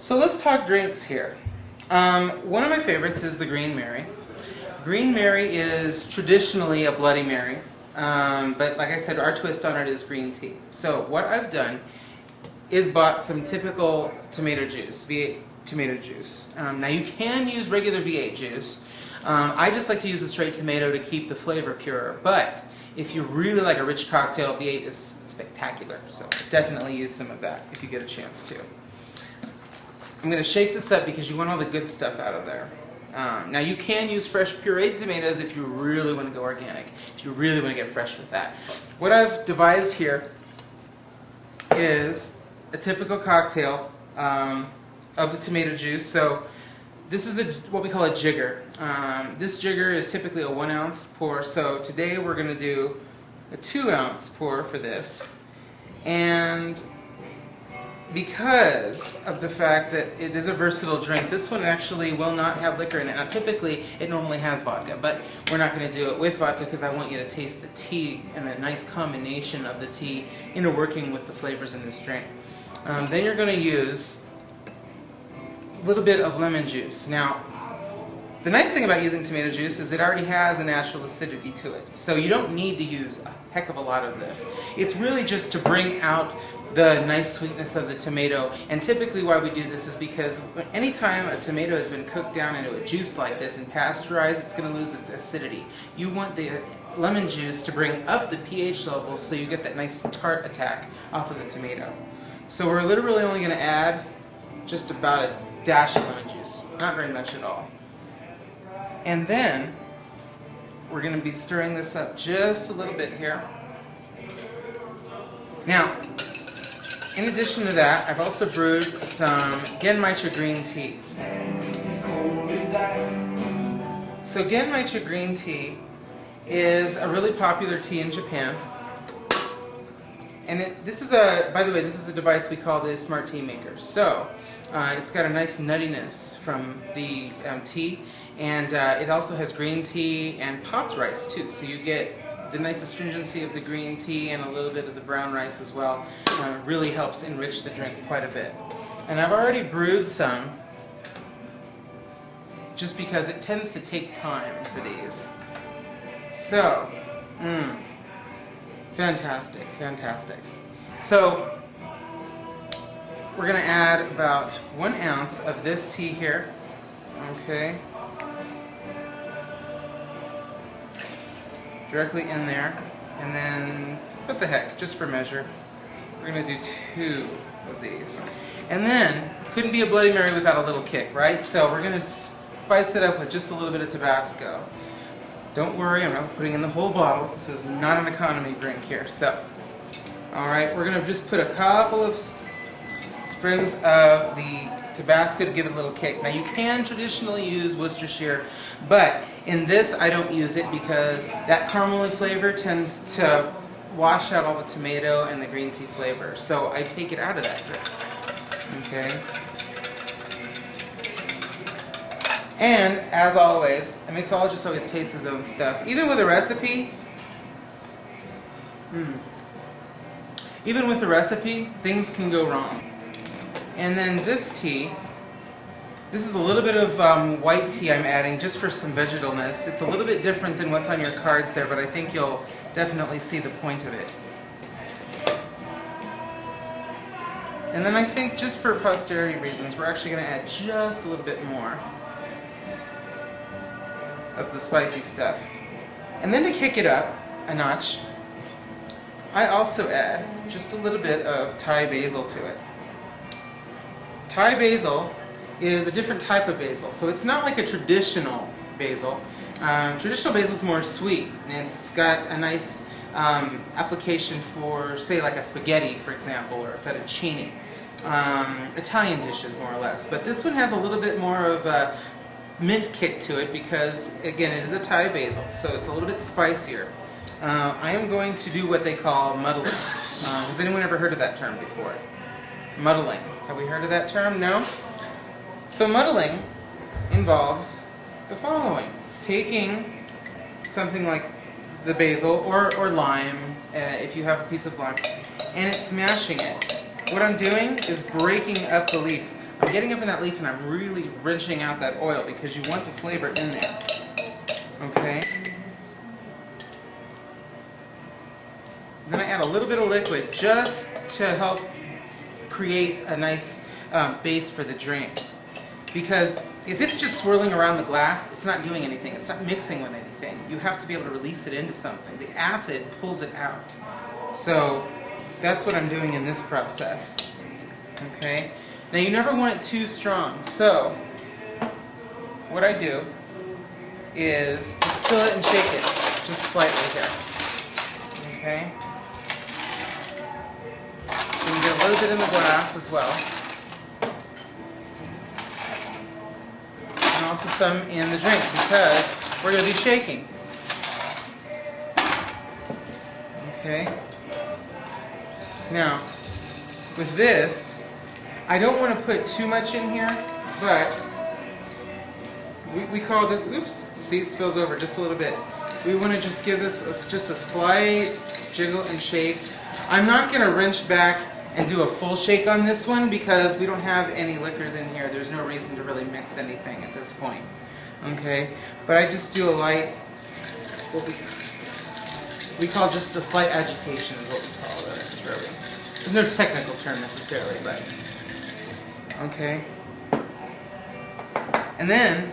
So let's talk drinks here. One of my favorites is the Green Mary. Green Mary is traditionally a Bloody Mary, but like I said, our twist on it is green tea. So what I've done is bought some typical tomato juice, V8 tomato juice. Now you can use regular V8 juice. I just like to use the straight tomato to keep the flavor pure, but if you really like a rich cocktail, V8 is spectacular. So definitely use some of that if you get a chance to. I'm going to shake this up because you want all the good stuff out of there. Now you can use fresh pureed tomatoes if you really want to go organic, if you really want to get fresh with that. What I've devised here is a typical cocktail of the tomato juice. So this is what we call a jigger. This jigger is typically a 1 ounce pour, so today we're going to do a 2 ounce pour for this. And because of the fact that it is a versatile drink, this one actually will not have liquor in it. Now typically it normally has vodka, but we're not going to do it with vodka because I want you to taste the tea and the nice combination of the tea into working with the flavors in this drink. Then you're going to use a little bit of lemon juice. Now the nice thing about using tomato juice is it already has a natural acidity to it, so you don't need to use a heck of a lot of this. It's really just to bring out the nice sweetness of the tomato, and typically why we do this is because anytime a tomato has been cooked down into a juice like this and pasteurized, it's going to lose its acidity. You want the lemon juice to bring up the pH levels so you get that nice tart attack off of the tomato. So we're literally only going to add just about a dash of lemon juice, not very much at all. And then we're going to be stirring this up just a little bit here. Now, in addition to that, I've also brewed some Genmaicha green tea. So Genmaicha green tea is a really popular tea in Japan. And this is by the way, this is a device we call the Smart Tea Maker. So it's got a nice nuttiness from the tea, and it also has green tea and popped rice too. So you get the nice astringency of the green tea and a little bit of the brown rice as well. Really helps enrich the drink quite a bit. And I've already brewed some just because it tends to take time for these. So, fantastic, fantastic. So, we're going to add about 1 ounce of this tea here. Okay. Directly in there, and then what the heck, just for measure, we're going to do 2 of these. And then, couldn't be a Bloody Mary without a little kick, right? So we're going to spice it up with just a little bit of Tabasco. Don't worry, I'm not putting in the whole bottle. This is not an economy drink here. So, alright, we're going to just put a couple of sprigs of the Tabasco to give it a little kick. Now you can traditionally use Worcestershire, but in this I don't use it because that caramely flavor tends to wash out all the tomato and the green tea flavor. So I take it out of that drink. Okay. And as always, a mixologist always tastes his own stuff. Even with a recipe, things can go wrong. And then this tea, this is a little bit of white tea I'm adding just for some vegetalness. It's a little bit different than what's on your cards there, but I think you'll definitely see the point of it. And then I think just for posterity reasons, we're actually going to add just a little bit more of the spicy stuff. And then to kick it up a notch, I also add just a little bit of Thai basil to it. Thai basil is a different type of basil, so it's not like a traditional basil. Traditional basil is more sweet, and it's got a nice application for, say, like a spaghetti, for example, or a fettuccine. Italian dishes, more or less. But this one has a little bit more of a mint kick to it because, again, it is a Thai basil, so it's a little bit spicier. I am going to do what they call muddling. Has anyone ever heard of that term before? Muddling. Have we heard of that term? No? So muddling involves the following. It's taking something like the basil or lime, if you have a piece of lime, and it's mashing it. What I'm doing is breaking up the leaf. I'm getting up in that leaf and I'm really wrenching out that oil because you want the flavor in there. Okay? And then I add a little bit of liquid just to help create a nice base for the drink. Because if it's just swirling around the glass, it's not doing anything. It's not mixing with anything. You have to be able to release it into something. The acid pulls it out. So that's what I'm doing in this process. Okay? Now you never want it too strong. So what I do is distill it and shake it just slightly here. Okay? You can get a little bit in the glass as well. And also some in the drink because we're going to be shaking. Okay? Now, with this, I don't want to put too much in here, but we call this, oops, see it spills over just a little bit. We want to just give this just a slight jiggle and shake. I'm not going to wrench back and do a full shake on this one because we don't have any liquors in here. There's no reason to really mix anything at this point. Okay, but I just do a light, what we call just a slight agitation is what we call this, really. There's no technical term necessarily, but okay. And then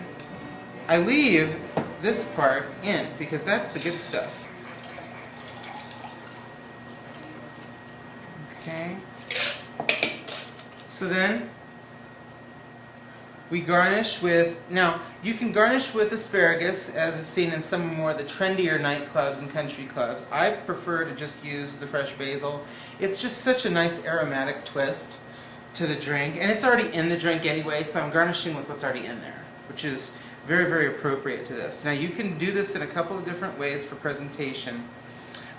I leave this part in because that's the good stuff. Okay. So then we garnish with, now you can garnish with asparagus as is seen in some more of the trendier nightclubs and country clubs. I prefer to just use the fresh basil. It's just such a nice aromatic twist to the drink, and it's already in the drink anyway, so I'm garnishing with what's already in there, which is very, very appropriate to this. Now you can do this in a couple of different ways for presentation.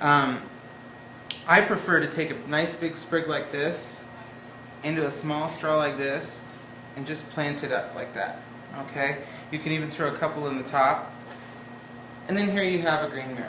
I prefer to take a nice big sprig like this into a small straw like this and just plant it up like that. Okay? You can even throw a couple in the top. And then here you have a green Mary.